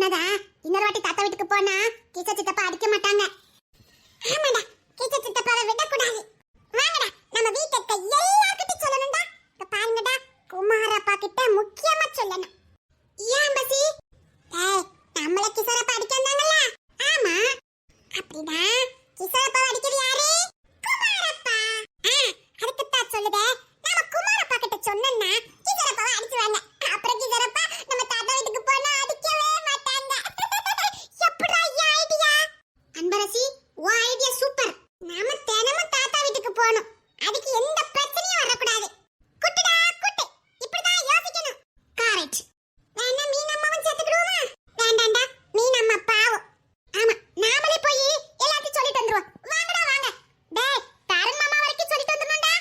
சொன்னதா இன்னொரு வாட்டி தாத்தா வீட்டுக்கு போனா கீச்சா சித்தப்பா அடிக்க மாட்டாங்க. ஆமாடா, கீச்சா சித்தப்பாவை விடக்கூடாது. வாங்கடா, நம்ம வீட்டுக்கு எல்லார்கிட்டயும் சொல்லணும்டா. இப்ப பாருங்கடா, குமாரப்பா கிட்ட முக்கியமா சொல்லணும். ஏன் பசி? ஏய், நம்மள கிசரப்பா அடிக்க வந்தாங்கல்ல? ஆமா. அப்படினா கிசரப்பா அடிக்கிறது யாரு? குமாரப்பா. அதுக்கு தான் சொல்லுதே, நாம குமாரப்பா கிட்ட சொன்னோம்னா கிசரப்பாவை அடிச்சுவாங்க. அப்புறம் கிசரப்பா நம்ம தாத்தா வீட்டுக்கு போனா அடிக்கவே மாட்டாங்க. எப்படா இந்த ஐடியா? அன்பரசி, உன் ஐடியா சூப்பர். நாம தினமும் தாத்தா வீட்டுக்கு போணும். அதுக்கு எந்த பிரச்சனையும் வரக்கூடாது. குட்டுடா குட்டு, இப்படிதான் யோசிக்கணும். கரெக்ட். வேணா மீனம்மாவும் சேர்த்துக்கிடுவோமா? வேண்டாம்டா, மீனம்மா பாவம். ஆமா, நாமளே போய் எல்லாத்தையும் சொல்லிட்டு வந்துருவோம். வாங்கடா வாங்க. டேய், தருண் மாமா வரைக்கும் சொல்லிட்டு வந்துடணும்டா.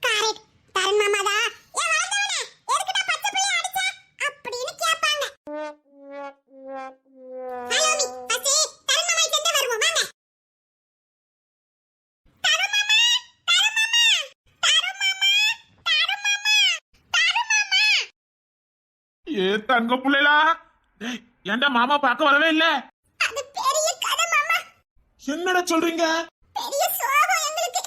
கரெக்ட். தருண் மாமா தான் ஏன் வாழ்ந்தவனே எதுக்குடா பச்சை புள்ளைய அடிச்ச அப்படின்னு கேட்பாங்க. ஹலோ மீ, பசி தருண் மாமா கிட்ட வருவோம். வாங்க. தருண் மாமா, தருண் மாமா, தருண் மாமா, தருண் மாமா, தருண் மாமா. ஏ தங்க புள்ளைலா, டேய் ஏன்டா மாமா பார்க்க வரவே இல்ல? அது பெரிய கதை மாமா. என்னடா சொல்றீங்க? பெரிய சோகம் எங்களுக்கு.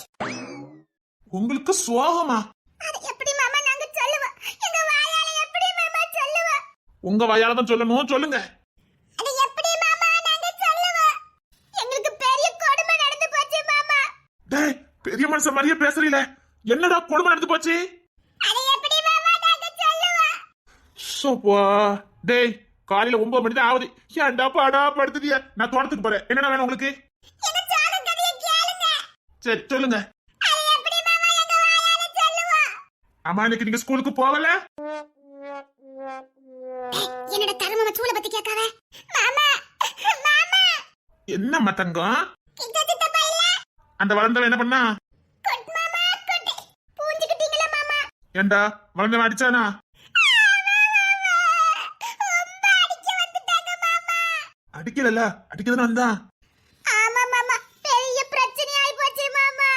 உங்களுக்கு சோகமா? அது எப்படி மாமா நாங்க சொல்லுவோம்? எங்க வாயால எப்படி மாமா சொல்லுவோம்? உங்க வாயால தான் சொல்லணும், சொல்லுங்க. அது எப்படி மாமா நாங்க சொல்லுவோம்? எங்களுக்கு பெரிய கொடுமை நடந்து போச்சு மாமா. டேய், பெரிய மனுஷன் மாதிரியே பேசுறீல, என்னடா கொடுமை நடந்து போச்சு? அது எப்படி மாமா நாங்க சொல்லுவோம்? சோப்பா. டேய், காலையில 9 மணி தான் ஆகுது. ஏன்டா பாடா படுத்துதியா? நான் தோட்டத்துக்கு போறேன். என்னடா வேணும் உங்களுக்கு? எங்க சோகம் கதையை கேளுங்க. சரி சொல்லுங்க. அது எப்படி மாமா எங்க வாயால சொல்லுவோம்? அம்மா, இன்னைக்கு நீங்க ஸ்கூலுக்கு போகல? என்னோட தருமம சூளை பத்தி கேட்காத மாமா. மாமா, என்னம்மா தங்கம்? கிட்ட சித்தப்பா இல்ல? அந்த வளர்ந்தவன் என்ன பண்ணா? குட் மாமா குட். பூஞ்சிக்கிட்டீங்களா மாமா? ஏன்டா வளர்ந்தவன் அடிச்சானா? ரொம்ப அடிக்க வந்துட்டாங்க மாமா. அடிக்கல, அடிக்கதான் வந்தான். ஆமா மாமா, பெரிய பிரச்சனை ஆயி போச்சு மாமா.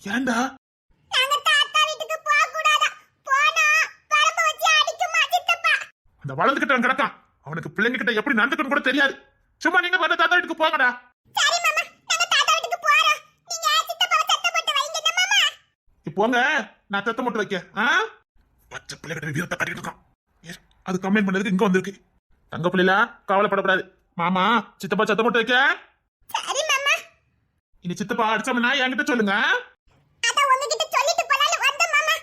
ஏன்டா? நாங்க தாத்தா வீட்டுக்கு போக கூடாதா? போனா பரம்ப வச்சு அடிக்குமா சித்தப்பா? அந்த வளர்ந்துகிட்டவன் கிடக்கான். அவனுக்கு பிள்ளைங்க கிட்ட எப்படி நடந்துக்கணும் கூட தெரியாது. சும்மா நீங்க வந்து தாத்தா வீட்டுக்கு போங்கடா. சரி மாமா, நாங்க தாத்தா வீட்டுக்கு போறோம். நீங்க சித்தப்பாவை சத்தம் போட்டு வைங்க என்ன மாமா. இப்ப போங்க, நான் தத்த மட்டும் வைக்க. பச்சை பிள்ளை கிட்ட வீரத்தை கட்டிட்டு இருக்கான். அது கம்ப்ளைண்ட் பண்ணதுக்கு இங்க வந்திருக்கு. தங்க பிள்ளைல கவலைப்படக்கூடாது. மாமா, சித்தப்பா சத்தம் போட்டு வைக்க. சரி மாமா. இனி சித்தப்பா அடிச்சோம்னா என்கிட்ட சொல்லுங்க. அத உங்ககிட்ட சொல்லிட்டு போலாம்னு வந்த மாமா.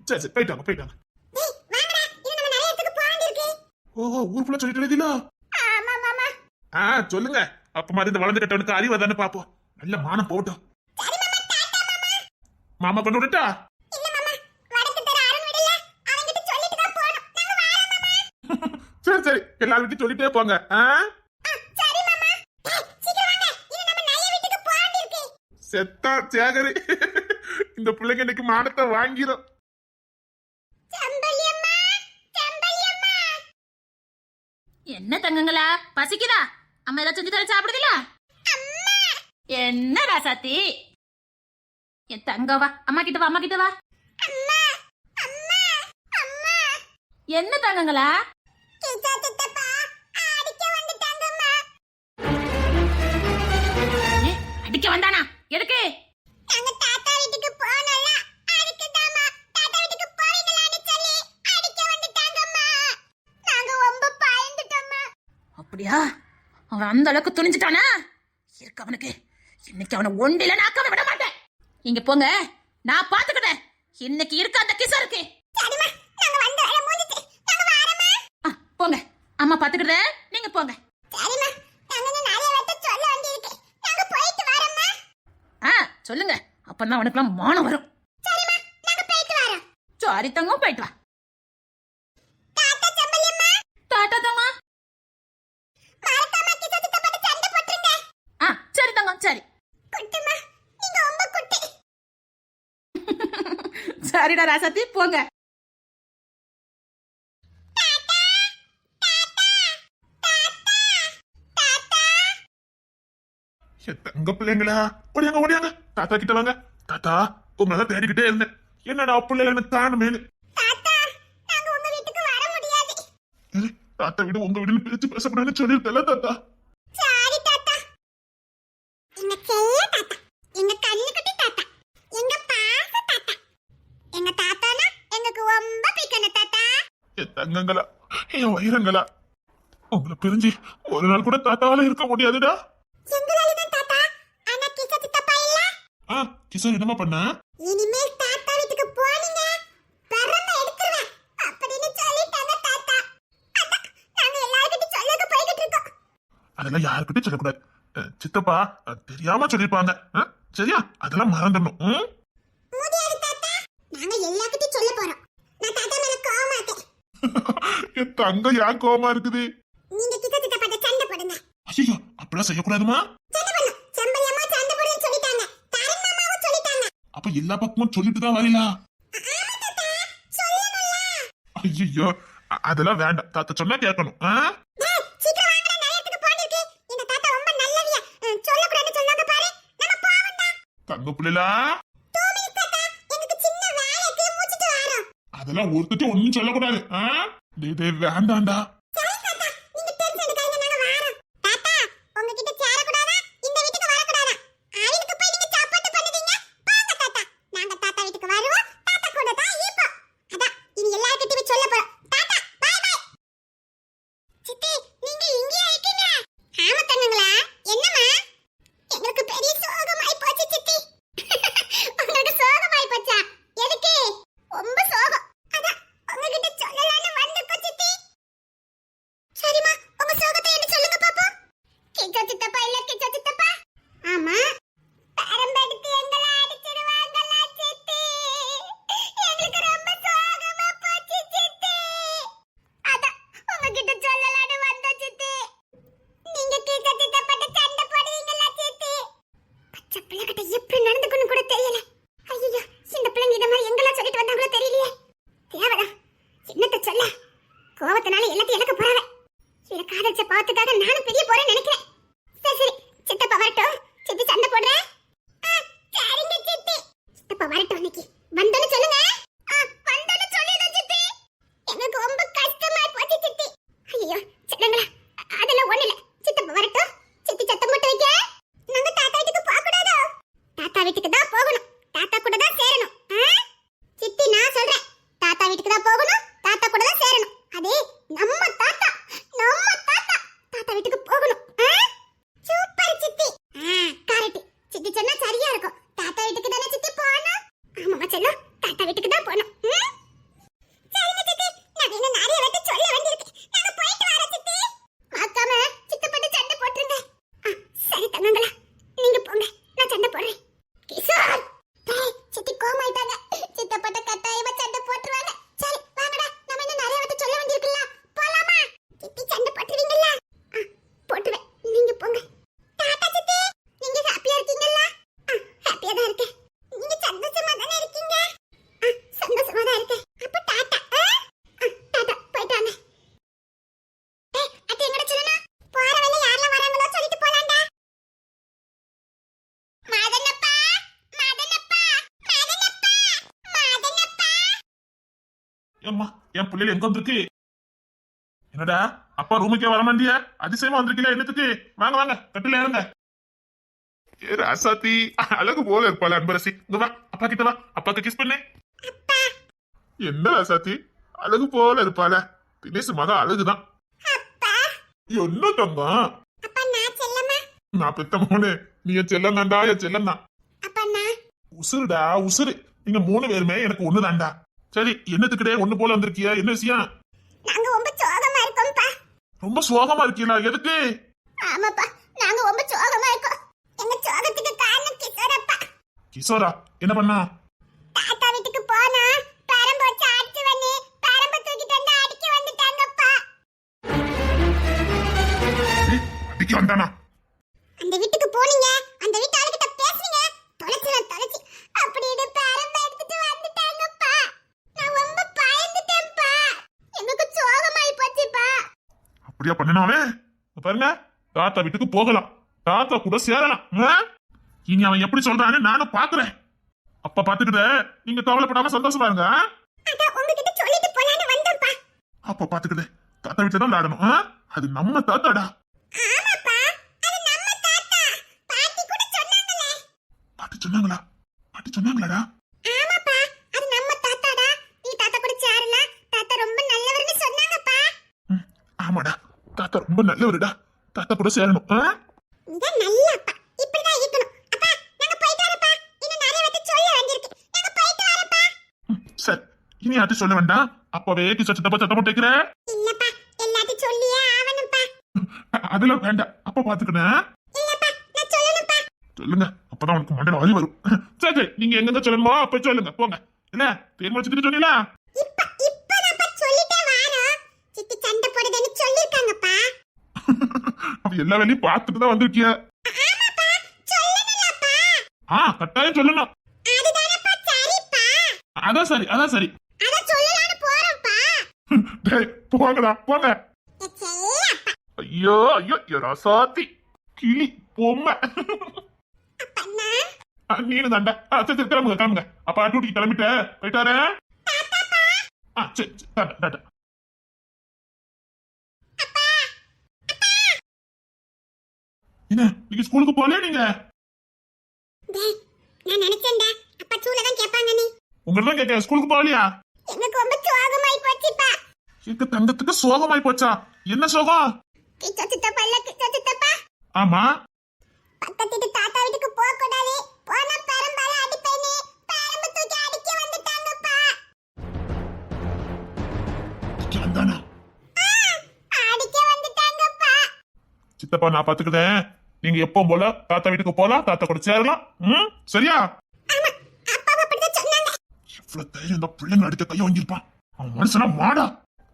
சரி சரி, போயிட்டாங்க. டேய் வாங்கடா, இன்னும் நம்ம நிறைய இடத்துக்கு போக வேண்டியிருக்கு. ஓஹோ, ஊர் ஃபுல்லா சொல்லிட்டு எழுதில. ஆமா மாமா. சொல்லுங்க. அப்ப மாதிரி இந்த வளர்ந்து கட்டவனுக்கு அறிவு தானே பாப்போம். நல்ல மானம் போட்டோம். சரி மாமா, டாடா மாமா. மாமா கொண்டு விட்டுட்டா? இல்ல மாமா, வடக்கு தெரு அருண் வீடுல அவங்கிட்ட சொல்லிட்டு தான் போறோம். நாங்க வாரோம் மாமா. சரி, எல்லார்கிட்டயும் சொல்லிட்டே போங்க. சரி மாமா. டேய் சீக்கிரம் வாங்க, இன்னும் நம்ம நிறைய வீட்டுக்கு போக வேண்டியிருக்கு. செத்தா சேகரி. இந்த பிள்ளைங்க இன்னைக்கு மானத்தை வாங்கிரும். செம்பல்லியம்மா, செம்பல்லியம்மா. என்ன தங்கங்களா, பசிக்குதா? அம்மா ஏதாவது செஞ்சு தர சாப்பிடுதீங்களா? அம்மா. என்ன ராசாத்தி? என் தங்கவா, அம்மா கிட்ட வா, அம்மா கிட்ட வா. அம்மா, அம்மா, அம்மா. என்ன தங்கங்களா? கிச்சா சித்தப்பா அடிக்க வந்துட்டாங்கம்மா. ஏ, அடிக்க வந்தானா? எதுக்கு? நாங்க தாத்தா வீட்டுக்கு போனோம்ல, அதுக்குதாம்மா. தாத்தா வீட்டுக்கு போறீங்களான்னு சொல்லி அடிக்க வந்துட்டாங்கம்மா. நாங்க ரொம்ப பயந்துட்டோம்மா. அப்படியா? அவன் அந்த அளவுக்கு துணிஞ்சிட்டானா? இருக்கு அவனுக்கு. இன்னைக்கு அவனை ஒண்டில நாக்காம விட மாட்டேன். இங்க போங்க, நான் பாத்துக்கிட்டேன். இன்னைக்கு இருக்க அந்த கிசா இருக்கு. சரிம்மா, நாங்க வந்த வேலை முடிஞ்சிச்சு. நாங்க வாரம்மா. போங்க, அம்மா பாத்துக்கிட்டேன். நீங்க போங்க. சரிம்மா, நாங்க இன்னும் நிறைய வார்த்தை சொல்ல வேண்டியிருக்கு. நாங்க போயிட்டு வரோம்மா. சொல்லுங்க. அப்பதான் அவனுக்குலாம் மானம் வரும். சரிம்மா, நாங்க போயிட்டு வரோம். சாரி தங்கம், போயிட்டு வா. தாத்தா செம்பல்லியம்மா, டாட்டா தங்கம். மறக்காம கிச்சா சித்தப்பாட்ட சண்டை போட்டுருங்க. சரி தங்கம், சரி. குட்டுமா, நீங்க ரொம்ப குட்டி. சரிடா ராசாத்தி, போங்க. தாத்தா, தாத்தா, தாத்தா, தாத்தா. தங்க பிள்ளைங்களா, ஓடியாங்க. தாத்தா கிட்ட வாங்க. தாத்தா, உங்களை தேடிக்கிட்டே இருந்தேன். என்னடா பிள்ளைங்க எனக்கு காணுமே. தாத்தா, நாங்க உங்க வீட்டுக்கு வர முடியாது. தாத்தா வீடு உங்க வீடுன்னு பிரிச்சு பேசக்கூடாதுன்னு சொல்லியிருக்கல தாத்தா. சாரி தாத்தா. எங்க செல்ல தாத்தா, எங்க கண்ணுக்குட்டி தாத்தா, எங்க பாச தாத்தா. எங்க தாத்தானா எங்களுக்கு ரொம்ப பிடிக்கும் தாத்தா. என் தங்கங்களா, என் வைரங்களா, உங்களை பிரிஞ்சு ஒரு நாள் கூட தாத்தாவால இருக்க முடியாதுடா. எங்களாலதான் தாத்தா. ஆனா கிசா சித்தப்பா இல்ல. கிஷோர் என்னமா பண்ண? இனிமேல் தாத்தா வீட்டுக்கு போனீங்க பரம எடுத்துருவேன் அப்படின்னு சொல்லிட்டாங்க தாத்தா. அதான் நாங்க எல்லார்கிட்ட சொல்லக்க போய்கிட்டு இருக்கோம். அதெல்லாம் யாருக்கிட்டையும் சொல்லக்கூடாது. சித்தப்பா தெரியாம சொல்லிருப்பாங்க. சரியா? அதெல்லாம் மறந்துடணும். முடியாது தாத்தா. நாங்க எல்லார்கிட்டயும் சொல்ல போறோம். நான் தாத்தா மேல கோவமா இருக்கேன். என் தங்க ஏன் கோவமா இருக்குது? நீங்க கிட்ட சித்தப்பாட்ட சண்டை போடுங்க. ஐயோ, அப்படிலாம் செய்யக்கூடாதுமா. சண்டை பண்ணும். செம்பலியம்மா சண்டை போடுன்னு சொல்லிட்டாங்க. தாரன் மாமாவும் சொல்லிட்டாங்க. அப்ப எல்லா பக்கமும் சொல்லிட்டு தான் வரீங்களா? ஆமா தாத்தா, சொல்லணும்ல. ஐயோ, அதெல்லாம் வேண்டாம். தாத்தா சொன்னா கேட்கணும். டேய், சீக்கிரம் வாங்கடா, நிறைய இடத்துக்கு போனிருக்கு. எங்க தாத்தா ரொம்ப நல்லவியா. சொல்லக்கூடாதுன்னு சொன்னாங்க பாரு. நம்ம போவோம்டா. தங்க பிள்ளைலா, 2 minutes தாத்தா. எனக்கு சின்ன வேலை இருக்கு, முடிச்சிட்டு வரோம். அதெல்லாம் ஒருத்தட்டி ஒண்ணும் சொல்லக்கூடாது. டேய் வேண்டாம்டா. சரி தாத்தா, நீங்க டென்ஷன் எடுக்காதீங்க, நாங்க வரோம். தாத்தா, உங்ககிட்ட சேரக்கூடாதா? இந்த வீட்டுக்கு வரக்கூடாதா? ஆளுக்கு போய் நீங்க சாப்பாடு பண்ணுவீங்க. வாங்க தாத்தா. நாங்க தாத்தா வீட்டுக்கு வருவோம். தாத்தா கூட தான் இருப்போம். அதான் இனி எல்லார்கிட்டயும் சொல்ல போறோம். தாத்தா, பை பை. சித்தி, நீங்க இங்கேயே இருக்கீங்க? ஆமா தங்கங்களா. என்னம்மா? எங்களுக்கு பெரிய சோகமாய் போச்சு சித்தி. உங்களுக்கு சோகமாய் போச்சா? எதுக்கு? ரொம்ப சோகம். அதான் உங்ககிட்ட சொல்லலாம்னு வந்திருக்கோம் சித்தி. சரிம்மா, உங்க சோகத்தை என்ன சொல்லுங்க பாப்போம். கிச்சா சித்தப்பா இல்ல கிச்சா சித்தப்பா. ஆமா. பரம்பெடுத்து எங்களை அடிச்சிடுவாங்களா சித்தி? எங்களுக்கு ரொம்ப சோகமா போச்சு சித்தி. அதான் உங்ககிட்ட சொல்லலாம்னு வந்தோம் சித்தி. நீங்க கிச்சா சித்தப்பாட்ட சண்டை போடுவீங்களா சித்தி? பச்சை பிள்ளைகிட்ட எப்படி நடந்துக்கணும் கூட தெரியல. ஐயோ, இந்த பிள்ளைங்க இத மாதிரி எங்கெல்லாம் சொல்லிட்டு வந்தாங்களோ தெரியலையே. தேவடா, என்னத்த சொல்ல? கோவத்தினால எல்லாத்தையும் இழக்க போறாங்க. இத காதலிச்ச பாத்துக்காக நானும் பெரிய போறேன்னு நினைக்கிறேன். சரி சரி, சித்தப்பா வரட்டும். சித்தி சண்டை போடுறேன். சரிங்க சித்தி. சித்தப்பா வரட்டும் இன்னைக்கு. வந்தோன்னு சொல்லுங்க. வந்தோன்னு சொல்லிடுறேன் சித்தி. எனக்கு ரொம்ப கஷ்டமா போச்சு சித்தி. ஐயோ, சொல்லுங்களா? அதெல்லாம் ஒண்ணு இல்ல. சித்தப்பா வரட்டும். சித்தி சத்தம் போட்டு வைக்க. நாங்க தாத்தா வீட்டுக்கு போக கூடாதோ? தாத்தா வீட்டுக்கு தான் போகணும். தாத்தா கூட தான் சேரணும். சித்தி, நான் சொல்றேன். தாத்தா வீட்டுக்கு தான் போகணும். தாத்தா கூட தான் சேரணும். அதே நம்ம தாத்தா. நம்ம தாத்தா. தாத்தா வீட்டுக்கு போகணும். சூப்பர் சித்தி. கரெக்ட். சித்தி சொன்னா சரியா இருக்கும். தாத்தா வீட்டுக்கு தானே சித்தி போகணும். ஆமாமா செல்லம், தாத்தா வீட்டுக்கு தான் போகணும். சரிங்க சித்தி, நான் இன்னும் நிறைய வாட்டி சொல்ல வேண்டியிருக்கு. நாங்க போயிட்டு வரோம் சித்தி. மறக்காம சித்தப்பட்ட சண்டை போட்டுருங்க. சரி தங்கங்களா, நீங்க போங்க, நான் சண்டை போடுறேன். கிஷோர், டேய், சித்தி கோமாயிட்டாங்க. சித்தப்பட்ட கட்டாயமா சண்டை போட்டுருவாங்க. சரி வாங்கடா, நம்ம இன்னும் நிறைய வாட்டி சொல்ல வேண்டியிருக்குல்ல. போலாமா? சித்தி சண்டை போட்டுருவீங்களா? போட்டுருவேன், நீங்க போங்க. டாடா சித்தி, நீங்க ஹாப்பியா இருக்கீங்களா? ஹாப்பியா தான் இருக்கேன். நீங்க சந்தோஷமா தானே இருக்கீங்க? சந்தோஷமா தான் இருக்கேன். அப்ப டாடா. டாடா, போயிட்டு வாங்க. டேய், அத்தை எங்கடா சொல்லணும்? போற வழியில யாரெல்லாம் வராங்களோ சொல்லிட்டு போலாம்டா. மாதனப்பா, மாதனப்பா, மாதனப்பா, மாதனப்பா. ஏம்மா, என் பிள்ளைல எங்க வந்திருக்கு? என்னடா, அப்பா ரூமுக்கே வர மாட்டியா? அதிசயமா வந்திருக்கீங்களா? என்னத்துக்கு? வாங்க வாங்க, கட்டில ஏறுங்க. ஏ ராசாத்தி, அழகு போல இருப்பாள் அன்பரசி. இங்க வா, அப்பா கிட்ட வா, அப்பாக்கு கிஸ் பண்ணு. என்ன ராசாத்தி, அழகு போல இருப்பாள? தினேஷ் மகா அழகுதான். அப்பா, என்ன தங்கம்? அப்பா நான் செல்லமா? நான் பெத்த மோனு, நீ என் செல்லம் தான்டா, என் செல்லம் தான். அப்பா நான் உசுருடா உசுரு. நீங்க 3 பேருமே எனக்கு ஒண்ணு தான்டா. சரி, என்னத்துக்கிட்டே ஒண்ணு போல வந்திருக்கியா? என்ன விஷயம்? நாங்க ரொம்ப சோகமா இருக்கோம்ப்பா. ரொம்ப சோகமா இருக்கீங்களா? எதுக்கு? ஆமாப்பா, நாங்க ரொம்ப சோகமா இருக்கோம். எங்க சோகத்துக்கு காரணம் கிஷோரப்பா. கிஷோரா என்ன பண்ணா? தாத்தா வீட்டுக்கு போனா பரம்ப வச்சு அடிச்சு வந்து பரம்ப தூக்கிட்டு வந்து அடிக்க வந்துட்டாங்கப்பா. அடிக்க வந்தானா? அந்த வீட்டுக்கு போனீங்க, அந்த வீட்டு ஆளுகிட்ட பேசுனீங்க, தொலைச்சு அப்படின்னு பரம்ப எடுத்துட்டு வந்துட்டாங்கப்பா. நான் ரொம்ப பயந்துட்டேன்ப்பா. எனக்கு சோகமாயி போச்சுப்பா. அப்படியா பண்ணினாவே? பாருங்க, தாத்தா வீட்டுக்கு போகலாம், தாத்தா கூட சேரலாம். இனி அவன் எப்படி சொல்றான்னு நானும் பாக்குறேன். அப்ப பாத்துக்கிட்ட நீங்க கவலைப்படாம சந்தோஷமா இருங்க. அதான் உங்ககிட்ட சொல்லிட்டு போலான்னு வந்தேன்ப்பா. அப்ப பாத்துக்கிட்டு தாத்தா வீட்டுல தான் விளையாடணும். அது நம்ம தாத்தாடா. ஆமாப்பா, அது நம்ம தாத்தா. பாட்டி கூட சொன்னாங்களே. பாட்டி சொன்னாங்களா? பாட்டி சொன்னாங்களாடா? ஆமாப்பா, அது நம்ம தாத்தாடா. நீ தாத்தா கூட சேரல. தாத்தா ரொம்ப நல்லவர்னு சொன்னாங்கப்பா. ஆமாடா, தாத்தா ரொம்ப நல்லவருடா. தாத்தா கூட சேரணும். நீதான் நல்ல அப்பா. இப்படிதான் இருக்கணும். அப்பா, நாங்க போயிட்டு வரப்பா. இன்னும் நிறைய வாட்டி சொல்ல வேண்டியிருக்கு. நாங்க போயிட்டு வரப்பா. சரி, இனி யார்ட்டும் சொல்ல வேண்டாம். அப்பவே கிச்ச சித்தப்பா சத்தம் போட்டு வைக்கிற. இல்லப்பா, எல்லாத்தையும் சொல்லியே ஆவணும்ப்பா. அதெல்லாம் வேண்டாம், அப்ப பாத்துக்கிறேன். இல்லப்பா, நான் சொல்லணும்ப்பா. சொல்லுங்க, அப்பதான் உனக்கு மண்டல வலி வரும். சரி சரி, நீங்க எங்க சொல்லணுமோ அப்ப சொல்லுங்க, போங்க. என்ன தேர்வு வச்சுட்டு சொன்னீங்களா? இப்பதான்ப்பா சொல்லிட்டே வாரோம். சித்தி சண்டை போடுதுன்னு சொல்லிருக்காங்கப்பா. அப்ப எல்லா வேலையும் பார்த்துட்டு தான் வந்திருக்கிய. ஆமாப்பா, சொல்லணும்லப்பா. கட்டாயம் சொல்லணும். அதுதானப்பா சரிப்பா. அதான் சரி, அதான் சரி. அத சொல்லலாம்னு போறோம்ப்பா. டேய், போங்கடா போங்க. சரிப்பா. ஐயோ ஐயோ, ரசாத்தி கிளி பொம்மை. அப்பண்ணா, நீனு தாண்டா. சரி சரி, கிளம்புங்க கிளம்புங்க. அப்பா டியூட்டிக்கு கிளம்பிட்ட போயிட்டாரு. சரி சரி, டாடா டாடா. என்ன நீங்க ஸ்கூலுக்கு போகலையா? நீங்க டேய், நான் நினைச்சேன்டா அப்பா சூளை தான் கேட்பாங்க. நீ உங்களை தான் கேட்க, ஸ்கூலுக்கு போகலையா? எனக்கு ரொம்ப சோகமாயி போச்சுப்பா. எங்க தங்கத்துக்கு சோகமாய் போச்சா? என்ன சோகம்? கிச்ச சித்தப்பா இல்ல, கிச்ச சித்தப்பா. ஆமா, பக்கத்து வீட்டு தாத்தா வீட்டுக்கு போக கூடாது. போனா பெரும்பால அடிப்பேனே. பெரம்பு தூக்கி அடிக்க வந்துட்டாங்கப்பா. இங்க வந்தானா? அடிக்க வந்துட்டாங்கப்பா. சித்தப்பா நான் பாத்துக்கிட்டேன். நீங்க எப்பவும் போல தாத்தா வீட்டுக்கு போலாம், தாத்தா கூட சேரலாம். சரியா? ஆமா, அப்பா அப்படிதான் சொன்னாங்க. இவ்வளவு தைரியம் இந்த பிள்ளைங்க அடிக்க கைய வாங்கியிருப்பான். அவன் மனுஷனா மாடா.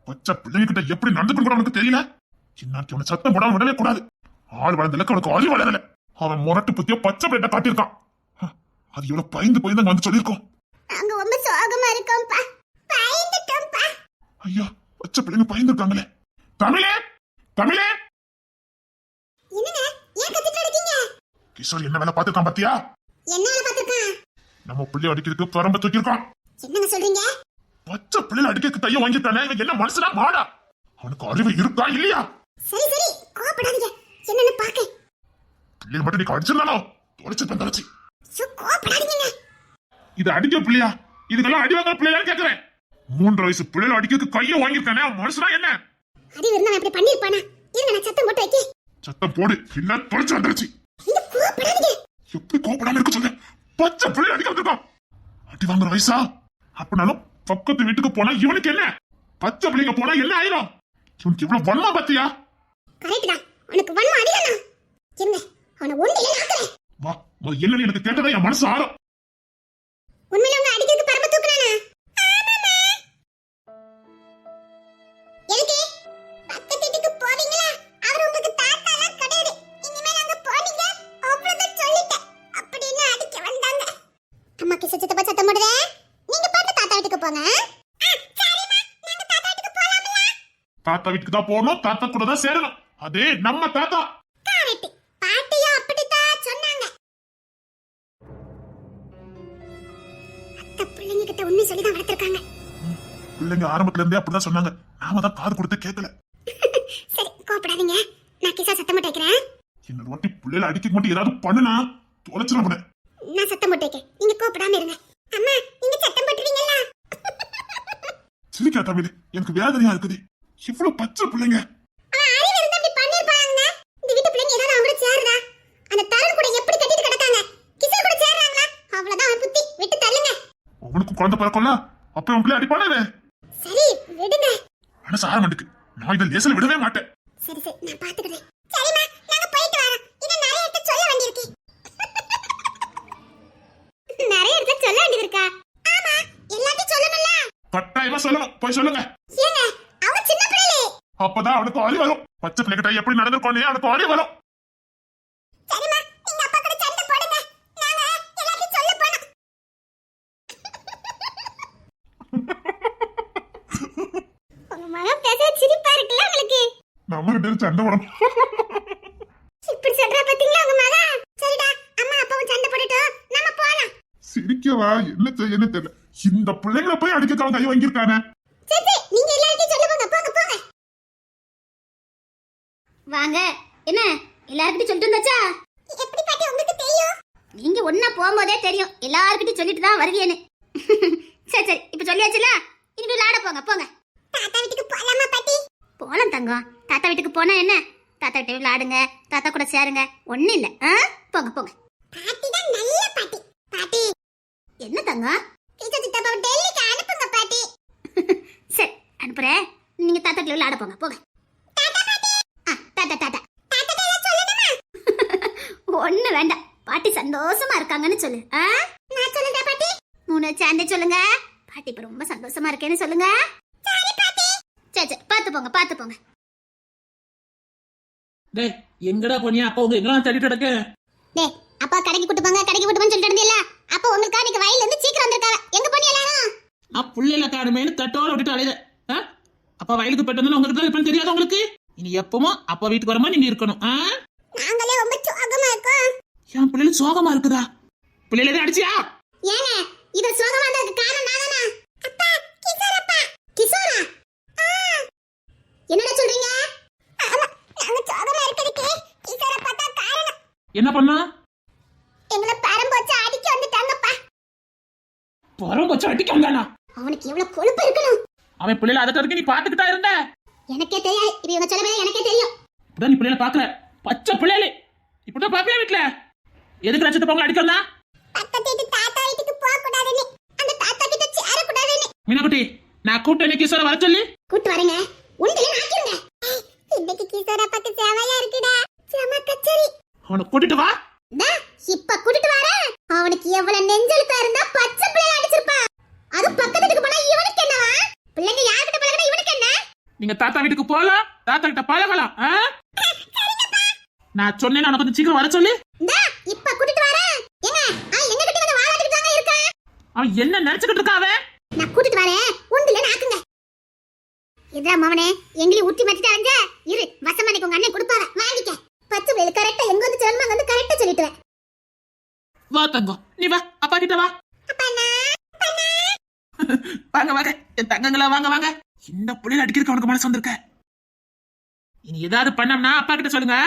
பச்சை பிள்ளைங்க கிட்ட எப்படி நடந்துக்கணும் கூட அவனுக்கு தெரியல. இன்னாக்கி அவனை சத்தம் போடாம விடவே கூடாது. ஆள் வளர்ந்தல அவனுக்கு அறிவு வளரல. அவன் முரட்டு புத்திய பச்சை பிள்ளைகிட்ட காட்டியிருக்கான். அது எவ்வளவு பயந்து பயந்து வந்து சொல்லியிருக்கோம். நாங்க ரொம்ப சோகமா இருக்கோம்ப்பா. பயந்துட்டோம்ப்பா. ஐயா, பச்சை பிள்ளைங்க பயந்துருக்காங்களே. தமிழே, தமிழே. என்னங்க ஏன் கத்திட்டு இருக்கீங்க? கிஷோர் என்ன வேலை பார்த்திருக்கான் பாத்தியா? என்ன வேலை பார்த்திருக்கான்? நம்ம பிள்ளை அடிக்கிறதுக்கு பரம்ப தூக்கியிருக்கான். என்னங்க சொல்றீங்க? பச்சை பிள்ளை அடிக்கிறதுக்கு கைய வாங்கிட்டானே. இவன் என்ன மனுஷனா மாடா? அவனுக்கு அறிவு இருக்கா இல்லையா? சரி சரி, கோபப்படாதீங்க. என்னன்னு பாக்க. பிள்ளைங்க மட்டும் நீ அடிச்சிருந்தானோ தொலைச்சு தொலைச்சு. கோபப்படாதீங்க. இது அடிக்க பிள்ளையா? இதுக்கெல்லாம் அடி வாங்குற பிள்ளையா கேக்குறேன். 3 வயசு பிள்ளைல அடிக்கிறதுக்கு கைய வாங்கியிருக்கானே. அவன் மனுஷனா என்ன? அறிவு இருந்தா அப்படி பண்ணிருப்பானா? இருங்க, நான் சத்தம் போட்டு வைக்க. சத்தம் போடு, இல்ல தொலைச்சு வந்துருச்சு. இந்த கோபப்படாதீங்க. எப்படி கோபப்படாம இருக்க சொல்ல? பச்சை பிள்ளை அடிக்க வந்திருக்கான். அடி வாங்குற வயசா? அப்படினாலும் பக்கத்து வீட்டுக்கு போனா இவனுக்கு என்ன? பச்சை பிள்ளைங்க போனா என்ன ஆயிரும்? இவனுக்கு இவ்வளவு வன்மா பாத்தியா? கரெக்ட் தான். உனக்கு வன்மம் அதிகம்னா இருங்க, அவனை ஒண்டில ஆக்குறேன். வா, என்னன்னு எனக்கு கேட்டதா என் மனசு ஆறும். உண்மையில உங்க அடிக்கிறதுக்கு பரம தூக்குறானா? ஆமாமா. எதுக்கு பக்கத்து வீட்டுக்கு போவீங்களா? அவர் உங்களுக்கு தாத்தாலாம் கிடையாது. இனிமே நாங்க போனீங்க அவ்வளவுதான் சொல்லிட்டேன் அப்படின்னு அடிக்க வந்தாங்க. அம்மா கிச சித்தப்பா சத்தம் போடுதே. நீங்க பாட்டு தாத்தா வீட்டுக்கு போங்க. சரிம்மா, நாங்க தாத்தா வீட்டுக்கு போலாம்ல? தாத்தா வீட்டுக்கு தான் போகணும், தாத்தா கூட தான் சேரணும். அதே நம்ம தாத்தா. கரெக்ட். பாட்டியும் அப்படித்தான் சொன்னாங்க. அத்தை பிள்ளைங்க கிட்ட உண்மை சொல்லி தான் வளர்த்திருக்காங்க. பிள்ளைங்க ஆரம்பத்துல இருந்தே அப்படிதான் சொன்னாங்க. நாம தான் காது கொடுத்து கேட்கல. சரி, கோபப்படாதீங்க. நான் கிசா சத்தம் போட்டு வைக்கிறேன். இன்னொரு வாட்டி பிள்ளைல அடிக்க மட்டும் ஏதாவது பண்ணுனா தொலைச்சிடும். நான் சத்தம் போட்டு வைக்க, நீங்க கோபப்படாம இருங்க. அம்மா, நீங்க சத்தம் போட்டுறீங்களா? சிரிக்கா தமிழ், எனக்கு வேதனையா இருக்குது. இவ்வளவு பச்சை பிள்ளைங்க. அறிவு இருந்தா இப்படி பண்ணிருப்பாங்க. இந்த வீட்டு பிள்ளைங்க ஏதாவது அவங்க சேருதா? அந்த தருண் கூட எப்படி கட்டிட்டு கிடக்காங்க? கிசர் கூட சேர்றாங்களா? அவ்வளவுதான் அவன் புத்தி. விட்டு தள்ளுங்க. அவனுக்கு குழந்தை பிறக்கும்ல, அப்ப உன் பிள்ளை அடிப்பானே. சரி, விடுங்க. மனசு ஆரம்பிக்கு. நான் இதை லேசில் விடவே மாட்டேன். சரி சரி, நான் பாத்துக்கிறேன். சரிம்மா, நாங்க போயிட்டு வரோம். இன்னும் நிறைய இடத்த சொல்ல வேண்டியிருக்கு. நிறைய இடத்த சொல்ல வேண்டியது இருக்கா? ஆமா, எல்லாத்தையும் சொல்லணும்ல. கட்டாயமா சொல்லணும், போய் சொல்லுங்க. ஏங்க, அவன் சின்ன பிள்ளை. அப்பதான் அவனுக்கு அறிவு வரும். பச்சை பிள்ளைகிட்ட எப்படி நடந்திருக்கோன்னே அவனுக்கு அறிவு வரும். சரிம்மா, நீங்க அப்பா கூட சண்டை போடுங்க. நாங்க எல்லாத்தையும் சொல்ல போறோம். உங்க மகன் பேச சிரிப்பா இருக்குல்ல உங்களுக்கு? நம்ம 2 பேரும் சண்டை போடணும். இப்படி சொல்றா பாத்தீங்களா உங்க மகன்? சரிடா, அம்மா அப்பாவும் சண்டை போட்டுட்டோம். நம்ம போலாம். சிரிக்கவா? என்ன செய்யன்னு தெரியல. இந்த பிள்ளைங்களை போய் அடிக்க கையை வாங்கியிருக்கானே. சரி சரி, நீங்க எல்லாத்தையும் சொல்லுங்க. போங்க போங்க. வாங்க. என்ன எல்லார்கிட்டயும் சொல்லிட்டு வந்தாச்சா? எப்படி பாட்டி உங்களுக்கு தெரியும்? நீங்க ஒண்ணா போகும்போதே தெரியும் எல்லார்கிட்டயும் சொல்லிட்டு தான் வருவீன்னு. சரி சரி, இப்ப சொல்லியாச்சுல, இனி விளையாட போங்க போங்க. தாத்தா வீட்டுக்கு போலாமா பாட்டி? போலாம் தங்கம். தாத்தா வீட்டுக்கு போனா என்ன, தாத்தா கிட்ட விளையாடுங்க, தாத்தா கூட சேருங்க, ஒண்ணும் இல்ல. போங்க போங்க. பாட்டி தான் நல்ல பாட்டி. பாட்டி என்ன தங்கம்? கிச்சா சித்தப்பா டெல்லிக்கு அனுப்புங்க பாட்டி. சரி அனுப்புறேன், நீங்க தாத்தா கிட்ட விளையாட போங்க போங்க. தாத்தா பாட்டி. தாத்தா தாத்தா தாத்தா கிட்ட சொல்லணுமா? ஒண்ணு வேண்டாம், பாட்டி சந்தோஷமா இருக்காங்கன்னு சொல்லு. நான் சொல்லுதா பாட்டி? 3 சேர்ந்தே சொல்லுங்க. பாட்டி இப்ப ரொம்ப சந்தோஷமா இருக்கேன்னு சொல்லுங்க. சரி பாட்டி. சரி சரி, பாத்து போங்க பாத்து போங்க. டேய் எங்கடா போனியா? அப்பா உங்க எங்கெல்லாம் தேடிட்டு கிடக்க? டேய் அப்பா கடைக்கு கூட்டு போங்க கடைக்கு கூட்டு போன்னு சொல்லிட்டு இருந்தீல்ல, அப்ப உங்களுக்கு இன்னைக்கு வயல்ல இருந்து சீக்கிரம் வந்திருக்காங்க. எங்க போனீங்களா? நான் புள்ளையில காணுமேனு தட்டோட விட்டுட்டு அலையுத. அப்பா வயலுக்கு போயிட்டு வந்து உங்களுக்கு இப்ப தெரியாது உங்களுக்கு? இனி எப்பவும் அப்பா வீட்டுக்கு வரமா நீங்க இருக்கணும். நாங்களே ரொம்ப சோகமா இருக்கோம். என் பிள்ளைல சோகமா இருக்குதா? பிள்ளைல எதுவும் அடிச்சியா? ஏங்க இத சோகமா இருந்ததுக்கு காரணம் நானா? அப்பா கிஷோரப்பா. கிஷோரா? என்னடா சொல்றீங்க? ஆமா, நாங்க சோகமா இருக்கிறதுக்கு கிஷோரப்பா தான் காரணம். என்ன பண்ணா? எங்களை பரம்போச்சு அடிக்க வந்துட்டாங்கப்பா. பரம் வச்சு அடிக்க வந்தானா? அவனுக்கு எவ்வளவு கொழுப்பு இருக்கணும். அவன் பிள்ளைல அதை வரைக்கும் நீ பாத்துக்கிட்டா இருந்த? எனக்கே தெரியாது, இப்ப இவங்க சொல்லவே எனக்கே தெரியும். இப்பதான் நீ பிள்ளைல பாக்குற பச்சை பிள்ளைல இப்பதான் பாப்பியா வீட்டுல? எதுக்கு லட்சத்தை பொங்கல் அடிக்க வந்தா? பக்கத்து வீட்டு தாத்தா வீட்டுக்கு போக கூடாதுன்னு, அந்த தாத்தா கிட்ட சேர கூடாதுன்னு. மீனாக்குட்டி, நான் கூப்பிட்டு கிஷோரை வர சொல்லி கூட்டு வரேங்க, உண்டில நாக்கிருங்க. இன்னைக்கு கிஷோரப்பாக்கு சேவையா இருக்குடா. செம கச்சேரி. அவனை கூட்டிட்டு வா. இப்ப கூட்டிட்டு வரேன். அவனுக்கு எவ்வளவு நெஞ்செழுத்தா இருந்தா பச்சை பிள்ளை அடிச்சிருப்பான். அது பக்கத்து வீட்டுக்கு போனா இவனுக்கு என்னவா? பிள்ளைங்க யார்கிட்ட பழகினா இவனுக்கு என்ன? நீங்க தாத்தா வீட்டுக்கு போகலாம், தாத்தா கிட்ட பழகலாம். நான் சொன்னேன் உனக்கு கொஞ்சம் சீக்கிரம் வர சொல்லி. இப்ப கூட்டிட்டு வரேன். ஏங்க எங்க கிட்ட வந்து வாளாட்டிட்டு தாங்க இருக்கேன். அவன் என்ன நினைச்சுக்கிட்டு இருக்கான் அவன்? நான் கூட்டிட்டு வரேன், உண்டில நாக்குங்க. இதா மவனே, எங்களி ஊட்டி மாத்திட்டு அஞ்ச இரு, வசமானிக்கு உங்க அண்ணன் கொடுப்பாங்க, வாங்கிக்க. பச்சை பிள்ளை கரெக்டா எங்க வந்து சொல்லணுமா அங்க வந்து கரெக்டா சொல்லிட்டுவேன். வா தங்கம், நீ வா, அப்பா கிட்ட வா. வாங்க வாங்க என் தங்கங்களா, வாங்க வாங்க. இந்த புள்ளையில அடிக்கிறதுக்கு அவனுக்கு மனசு வந்திருக்க. இனி ஏதாவது பண்ணோம்னா அப்பா கிட்ட சொல்லுங்க.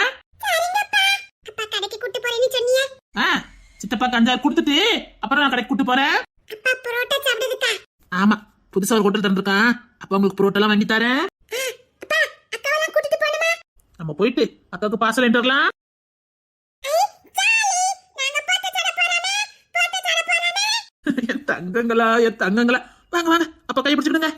அப்பா கடைக்கு கூட்டி போறேன்னு சொன்னியே. சித்தப்பாக்கு 5,000 கொடுத்துட்டு அப்புறம் நான் கடைக்கு கூட்டு போறேன். அப்பா புரோட்டா சாப்பிடுதுக்கா. ஆமா, புதுசா ஒரு ஹோட்டல் தந்திருக்கான். அப்ப உங்களுக்கு புரோட்டா எல்லாம் வாங்கி தரேன். அப்பா அக்காவெல்லாம் கூட்டிட்டு போணுமா? நம்ம போயிட்டு அக்காவுக்கு பார்சல் எடுத்து வரலாம். என் தங்கங்களா, என் தங்கங்களா, வாங்க வாங்க, அப்பா கை பிடிச்சிடுங்க.